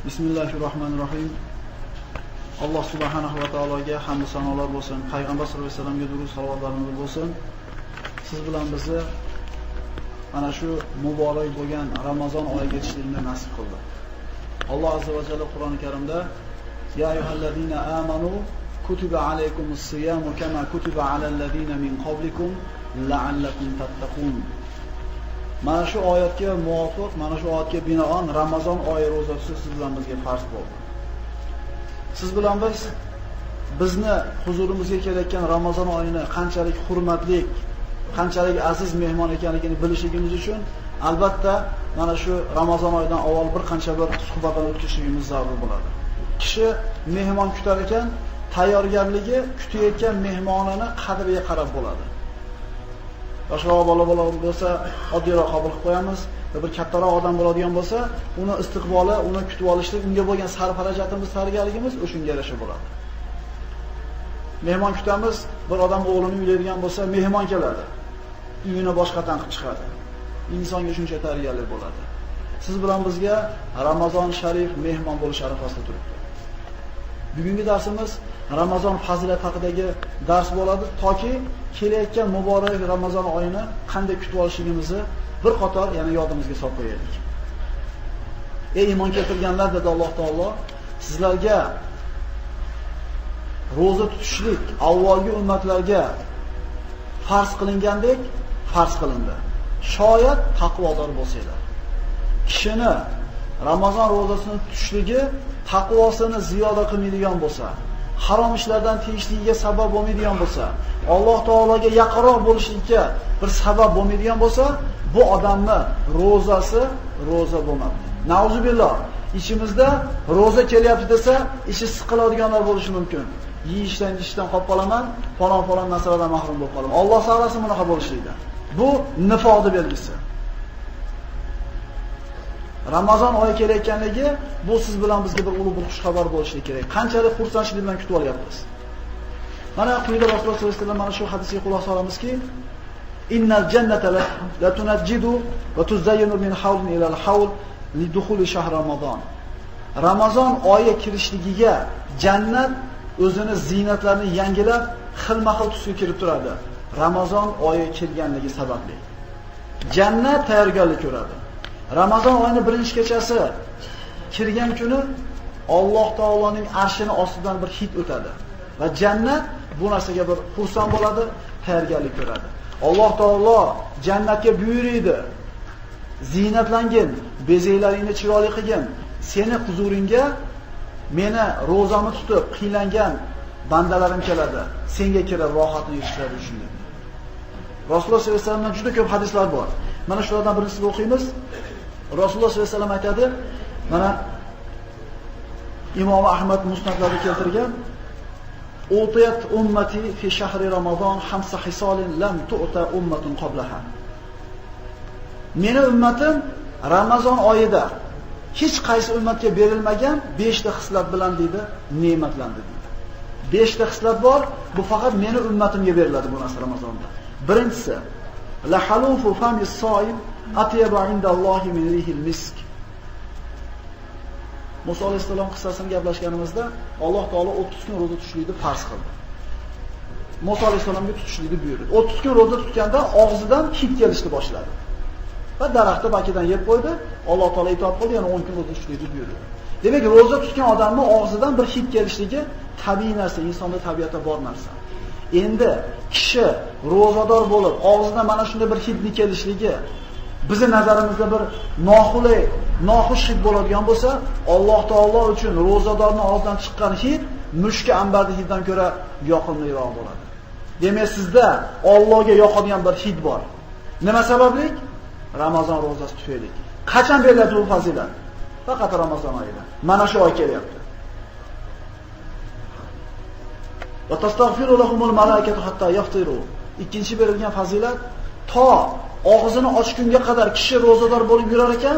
Bismillahirrohmanirrohim. Alloh subhanahu va taologa hamd va sanolar bo'lsin. Payg'ambar sollallohu alayhi vasallamga durud salovat bo'lsin. Siz bilan bizni mana shu muborak bo'lgan Ramazon oyiga yetishlikni nasib qildi. Alloh azza va jalla Qur'oni Karimda ya ayyuhallazina amanu kutiba alaykumus siyamu kama kutiba alal ladina min qablikum la'allakum tattaqun. Mana shu oyatga muvofiq, mana shu oyatga binoan Ramazon oyi ro'zasi siz bilan bizga farz bo'ldi. Siz bilan bizni huzurimizga kelayotgan Ramazon oyini qanchalik hurmatli, qanchalik aziz mehmon ekanligini bilishligimiz uchun albatta mana shu Ramazon oyidan avval bir qancha bir suhbatlar o'tkazishimiz zarur bo'ladi. Kishi mehmon kutar ekan, tayyorgarligi kutayotgan mehmonini qadriga qarab bo'ladi. Boshqa bola bo'lsa, oddiyroq qabul qilib qo'yamiz. Bir kattaroq odam bo'ladigan bo'lsa, uni istiqboli, uni kutib olishlik, unga bo'lgan sarf-xarajatimiz, tayyorgarligimiz o'shunga yarasha bo'ladi. Mehmon kutamiz, bir odam o'g'lini uylaydigan bo'lsa, mehmon keladi. Uyini boshqatdan qilib chiqadi. Insonga shuncha tayyorgarlik bo'ladi. Siz bilan bizga Ramazon sharif mehmon bo'lish arafasida turibdi. Bugungi darsimiz Ramazon fazilati haqidagi dars bo'ladi, toki kelayotgan muborak Ramazon oyini qanday kutib olishimizni bir qator yana yodimizga solib qo'yaylik. Ey iymon keltirganlar, dedi Alloh taolo, sizlarga roza tutishlik avvalgi ummatlarga farz qilingandek farz qilindi. Shoyat taqvodor bo'lsanglar. Kishini Ramazon rozasini tutishligi taqvosini ziyoda qilmaydigan bo'lsa, harom ishlardan tiyishligiga sabab bo'lmaydigan bo'lsa, Alloh taologa yaqinroq bo'lishlikka bir sabab bo'lmaydigan bo'lsa, bu odamni rozasi roza bo'lmaydi. Nauzubillah. Ichimizda roza kelyapti desa, ishi siqiladiganlar bo'lishi mumkin. Yeyishdan, ichishdan qolib qolaman, falon narsalardan mahrum bo'lib qolaman. Alloh saqlasin bunaqa bo'lishlikdan. Bu nifoqning belgisi. Ramazon oyi kelayotganligi bu siz bilan bizga bir ulug' bir xushxabar bo'lishi kerak. Qanchalik xursandchilik bilan kutib olyapmiz. Mana quyida Rasululloh sollallohu alayhi vasallam mana shu hadisga quloq solamizki, innal jannata la tunajjidu va tuzayyinu min hawlin ila al-hawl lidukhuli shahr Ramazon. Ramazon oyi kirishligiga jannat o'zini ziynatlarini yangilab, xilma-xil tusga kirib turadi. Ramazon oyi kelganligi sababli. Jannat tayyorgarlik ko'radi. Ramazon oyining birinchi kechasi kirgan kuni Alloh taoloning arshini ostidan bir hid o'tadi va jannat bu narsaga bir xursand bo'ladi, tayyorgarlik ko'radi. Alloh taolo jannatga buyuriydi. Ziynatlangin, bezaylaringni chiroyli qilgin. Seni huzuringga meni ro'zamni tutib qiylangan bandalarim keladi. Senga kirib rohatni yutishadi shunday. Rasululloh sollallohu alayhi vasallamdan juda ko'p hadislar bor. Mana shulardan birisini o'qiymiz. Rasululloh sollallohu alayhi vasallam aytadi, mana Imom Ahmad musnadlarida keltirgan, "Utiyat ummati fi shahri Ramazon khamsa hisolin lam tu'ta ummatun qablaha." Meni ummatim Ramazon oyida hech qaysi ummatga berilmagan 5 ta xislat bilan deydi, ne'matlandi deydi. 5 ta xislat bor, bu faqat meni ummatimga beriladi bu narsa Ramazonda. Birinchisi, la halufu famis soim atyaba indallohi min rihil misk. Musa alayhisalom qissasini gaplashganimizda Alloh taolo 30 kun roza tutishlikni farz qildi. Musa alayhisalomga tutishlikni buyurdi. 30 kun roza tutganda og'zidan hid kelishni boshladi. Va daraxtni bakidan yeb qo'ydi. Alloh taolo itoat qildi, yana 10 kun roza tutishlikni buyurdi. Demak, roza tutgan odamning og'zidan bir hid kelishligi tabiiy narsa, insonda tabiatda bor narsa. Endi kishi ro'zador bo'lib, og'zidan mana shunday bir hidni kelishligi bizning nazarimizda bir noxulay, noxush hid bo'ladigan bo'lsa, Alloh taolo uchun ro'zadorning og'zidan chiqqan hid mushka ambarning hiddan ko'ra yoqimliroq bo'ladi. Demak, sizda Allohga yoqadigan bir hid bor. Nima sababli? Ramazon ro'zasi tufayli. Qachon beriladi bu fazilat? Faqat Ramazon oyida. Mana shu oy kelyapti. Va tastaghfiru lahumul malaikatu hatta yaftiru. Ikkinchi berilgan fazilat, to og'zini ochgunga qadar kishi ro'zador bo'lib yurar ekan,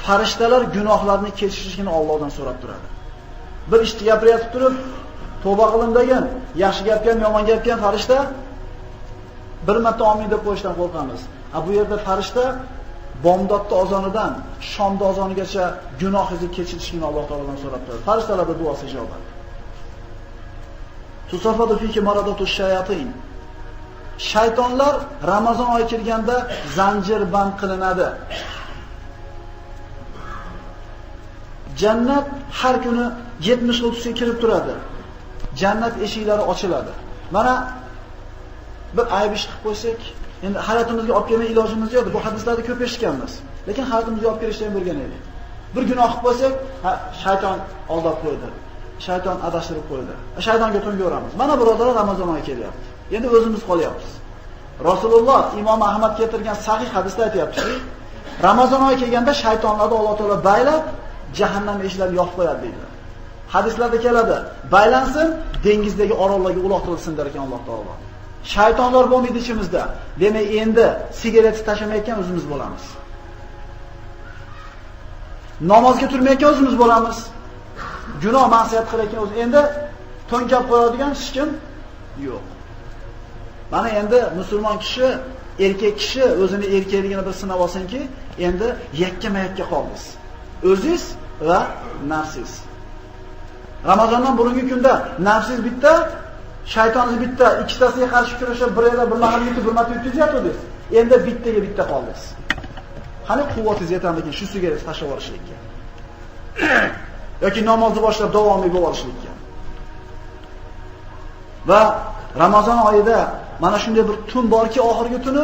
farishtalar gunohlarni kechirishini Allohdan so'rab turadi. Bir ishni gapirib turib, tavba qilim degan, yaxshi gapga ham, yomon gapga ham farishta bir marta amin deb qo'yishdan qo'rqamiz. Bu yerda farishta bomdodda ozonidan shomda ozonigacha gunohingizni kechirishini Alloh taolodan so'rab turadi. Farishtalarning duosi ijobat. Tusafadu fiki maradatu shayatin. Shaytonlar Ramazon oyi kirganda zanjir band qilinadi. Jannat har kuni 70 xil tusga kirib turadi. Jannat eshiklari ochiladi. Mana bir ayb ish qilib qo'ysak, endi hayotimizga olib kelmay ilojimiz yo'q. Bu hadislarda ko'p eshitganmiz. Lekin hayotimizga olib kelishdan bo'lgan edi. Bir gunoh qilib qo'ysak, shayton aldab qo'ydi. Shayton adashtirib qo'ydi. Shaytonga to'ngaveramiz. Mana birodarlar, Ramazon oyi kelyapti. Endi o'zimiz qolyapmiz. Rasululloh Imom Ahmad keltirgan sahih hadisda aytayaptiki, Ramazon oyi kelganda shaytonlarni Alloh taolo baylab, jahannam eshiklarini yopib qo'yadi deydilar. Hadislarda keladi, baylansin, dengizdagi orollarga uloqtirilsin der ekan Alloh taolo. Shaytonlar bo'lmaydi ichimizda. Demak, endi sigaret tashlamayotgan o'zimiz bo'lamiz. Namozga turmayotgan o'zimiz bo'lamiz. Gunoh, ma'siyat qilayotgan o'zimiz. Endi to'nkab qo'yadigan hech kim yo'q. Mana endi musulmon kishi, erkak kishi o'zini erkakligini bir sinab olsinki, endi yakka-mayakka qoldingiz. O'zingiz va nafsingiz. Ramazondan burungi kunda nafsingiz bitta, shaytoningiz bitta, ikkitasiga qarshi kurashib, bir mahal yutib, bir marta yutkazyapsiz. Endi bittaga bitta qoldingiz. Qani quvvatingiz yetamikin shu sigaret tashlab olishlikka. Yoki namozni boshlab davomiy bo'lib olishlikka. Va Ramazon oyida mana shunday bir tun borki, oxirgi tuni,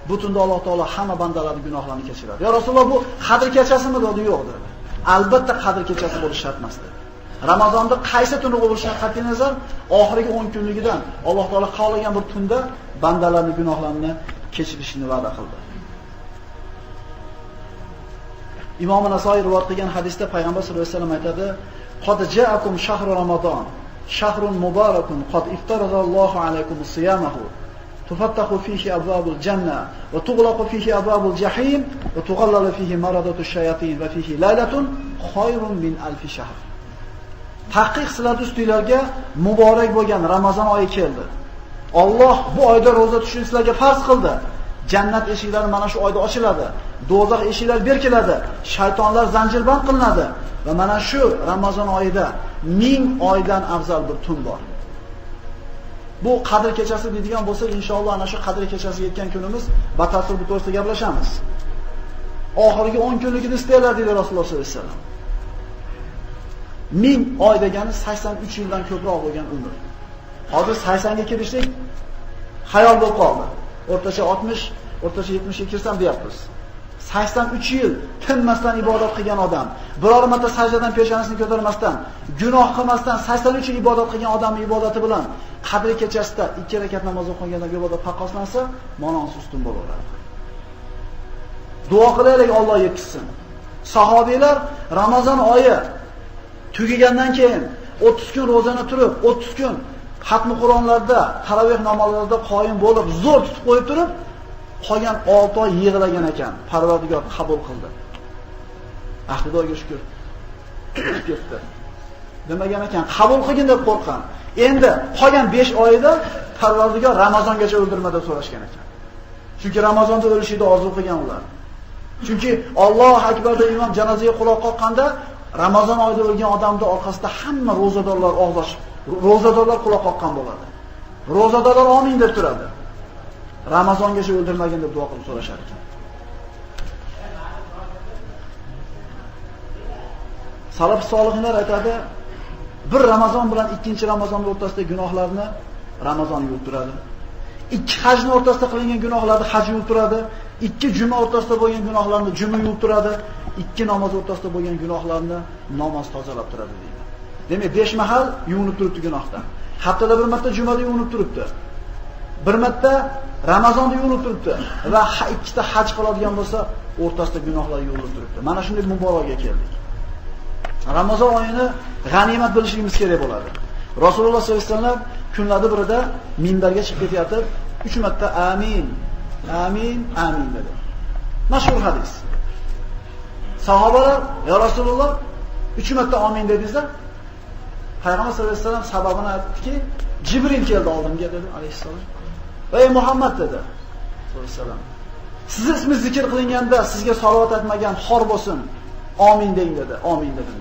bu tunda Alloh taolo hamma bandalarning gunohlarini kechiradi. Ya Rasululloh, bu Qadr kechasimi dedi? Yo'q dedi. Albatta Qadr kechasi bo'lishi shart emas dedi. Ramazonda qaysi tuni bo'lishidan qat'iy nazar, oxirgi 10 kunligidan Alloh taolo xohlagan bir tunda bandalarning gunohlarini kechirishini va'da qildi. Imom Nasoiy rivoyat qilgan hadisda payg'ambar sollallohu alayhi vasallam aytadi: "Qad ja'akum shahru Ramazon, shahrun mubarakun, qad iftarazallohu alaykumus siyamahu. Tufattahu fihi abwabul janna va tughlaqu fihi abwabul jahim va tughallalu fihi maradatush shayatin va fihi laylatun khayrun min alf shahr." Tahqiq sizlarning ustingizlarga muborak bo'lgan Ramazon oyi keldi. Alloh bu oyda roza tutishni sizlarga farz qildi. Jannat eshiklari mana shu oyda ochiladi. Do'zax eshiklari berkiladi. Shaytonlar zanjirband qilinadi va mana shu Ramazon oyida 1000 oydan afzal bir tun bor. Bu Qadr kechasi deydigan bo'lsa, inshaalloh ana shu Qadr kechasiga yetgan kunimiz batafsil bu to'g'risida gaplashamiz. Oxirgi 10 kunligini istaylar dedi Rasululloh sollallohu alayhi vasallam. 1000 oy degani 83 yildan ko'proq bo'lgan umr. Hozir 80 ga kirishlik xayol bo'lib qoldi. O'rtacha 60, o'rtacha 70 ga kirsam deyapmiz. 83 yil tinmasdan ibodat qilgan odam, biror marta sajdadan peshonasini ko'tarmasdan, gunoh qilmasdan 83 yil ibodat qilgan odamning ibodati bilan Qadr kechasida 2 rakat namoz o'qigandan ibodat taqqoslansa, mononsi ustun bo'laveradi. Duo qilaylik, Alloh yetkazsin. Sahobiylar Ramazon oyi tugagandan keyin 30 kun ro'zani turib, 30 kun xatmi Qur'onlarda, taravih namozlarida qoyim bo'lib, zo'r tutib qo'yib turib, qolgan 6 oy yig'lagan ekan. Parvardigor qabul qildi. Xudoga shukr. Ketdi. Demagan ekan, qabul qilgin deb qo'rqgan. Endi qolgan 5 oyida Parvardigor Ramazongacha o'ldirma deb so'rashgan ekan. Chunki Ramazonda o'lishni orzu qilgan ular. Chunki Alloh akbarda imom janozaga quloq qoqqanda Ramazon oyida o'lgan odamning orqasida hamma ro'zadorlar og'iz ochib, ro'zadorlar quloq qoqqan bo'ladi. Ro'zadorlar amin deb turadi. Ramazongacha o'ldirmagin deb duo qilib so'rashar ekan. Salaf solihlar aytadi, bir Ramazon bilan ikkinchi Ramazon o'rtasidagi gunohlarni Ramazon yuvib turadi. Ikki hajning o'rtasida qilingan gunohlarni haj yuvib turadi. Ikki juma o'rtasida bo'lgan gunohlarni juma yuvib turadi. Ikki namoz o'rtasida bo'lgan gunohlarni namoz tozalab turadi deydi. Demak, 5 mahal yuvinib turibdi gunohdan. Haftada bir marta jumada yuvinib turibdi. Bir marta Ramazonda yuvinib turibdi va ikkita haj qiladigan bo'lsa, o'rtasida gunohlar yuvilib turibdi. Mana shunday muborakga keldik. Ramazon oyini g'animat bilishimiz kerak bo'ladi. Rasululloh sollallohu alayhi vasallam kunlarda birida minbarga chiqib ketayotib, 3 marta amin, amin, amin dedi. Mashhur hadis. Sahobalar, "Ya Rasululloh, 3 marta amin dedingizlar?" Payg'ambar sollallohu alayhi vasallam sababini aytdiki, "Jibril keldi oldimga" dedi alayhissalom. "Ey Muhammad" dedi sallallohu alayhi vasallam. Sizni ismi zikr qilinganda sizga salovat aytmagan xor bo'lsin. Amin deng dedi. Amin dedim.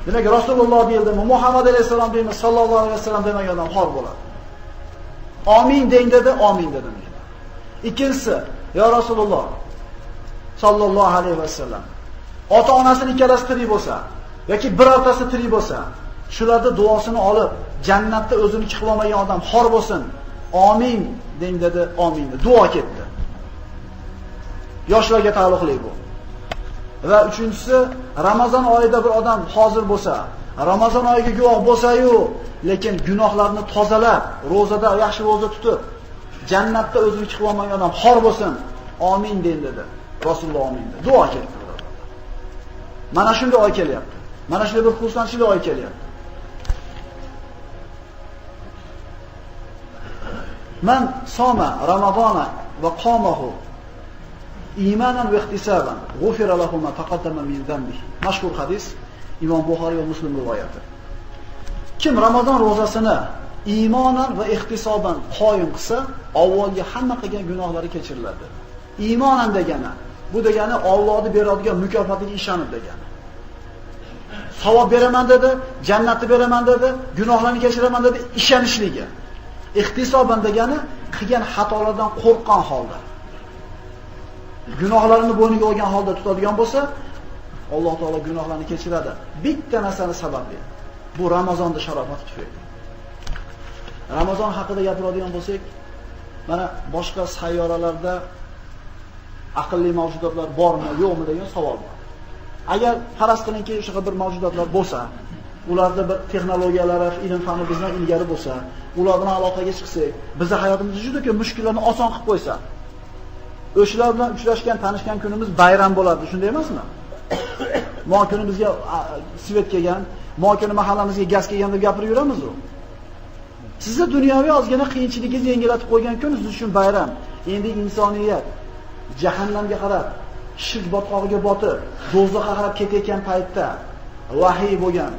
Demak, Rasululloh deyildimi, Muhammad alayhisalom deymiz, sallallohu alayhi vasallam demagan odam xor bo'ladi. Amin deng dedi, amin dedim. Ikkinchisi, ya Rasululloh sallallohu alayhi vasallam, ota-onasini ikkalasi tirik bo'lsa yoki birortasi tirik bo'lsa, shularning duosini olib, jannatda o'zini qilib olmagan odam xor bo'lsin. Amin deng dedi, amin dedi. Duo ketdi. Yoshlarga taalluqli bu. Va uchinchisi, Ramazon oyida bir odam hozir bo'lsa, Ramazon oyiga guvoh bo'lsa-yu, lekin gunohlarni tozalab, ro'zada yaxshi ro'za tutib, jannatda o'zini qilib olmagan odam xor bo'lsin. Amin den dedi. Rasululloh amin dedi. Duo ketdi. Mana shunday oy kelyapti. Mana shunday bir xursandchilik oy kelyapti. Man soma Ramazona va qamahu imanan va ihtisaban g'ufira lahu ma taqaddama min dhanbi. Mashhur hadis Imom Buxoriy va Muslim rivoyati. Kim Ramazon ro'zasini iymonan va ihtisoban qoyim qilsa, avvalgi hamma qilgan gunohlari kechiriladi. Iymonan degani, bu degani Allohning beradigan mukofotiga ishonib degani. Savob beraman dedi, jannatni beraman dedi, gunohlarni kechiraman dedi, ishonishligi. Ihtisoban degani qilgan xatolardan qo'rqqan holda. Gunohlarini bo'yniga olgan holda tutadigan bo'lsa, Alloh taolo gunohlarni kechiradi. Bitta narsani sababli. Bu Ramazonda sharofati tufayli. Ramazon haqida gapiradigan bo'lsak, mana boshqa sayyoralarda aqlli mavjudotlar bormi, yo'qmi degan savol bor. Agar faraz qilingki, o'sha bir mavjudotlar bo'lsa, ularda bir texnologiyalari, ilm-fani bizdan ilgari bo'lsa, ular bilan aloqaga chiqsak, bizning hayotimizni juda ko'p mushkullarni oson qilib qo'ysa, o'shalar bilan uchrashgan, tanishgan kunimiz bayram bo'lardi, shunday emasmi? Mo kuni bizga svet kelgan, mo kuni mahallamizga gaz kelgan deb gapirib yuramiz-ku. Sizga dunyoviy ozgina qiyinchiligingizni yengillatib qo'ygan kun siz uchun bayram. Endi insoniyat jahannamga qarab, shirk botqog'iga botib, do'zaxga qarab ketayotgan paytda vahiy bo'lgan,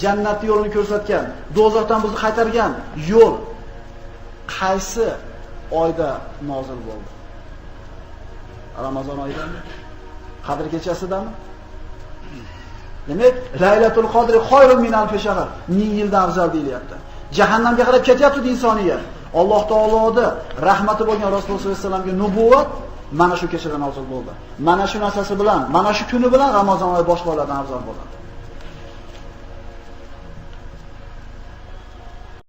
jannat yo'lini ko'rsatgan, do'zaxdan bizni qaytargan yo'l qaysi oyda nozil bo'ldi? Ramazon oyidami? Qadr kechasidami? Demak, Laylatul Qadr xoyrun min alf shahr, 1000 yildan afzal deyilyapti. Jahannamga qarab ketyapti insoniyat. Alloh taoloda rahmati bo'lgan Rasululloh sollallohu alayhi vasallamga nubuvat mana shu kechada nozil bo'ldi. Mana shu narsasi bilan, mana shu kuni bilan Ramazon oyi boshqalardan afzal bo'ladi.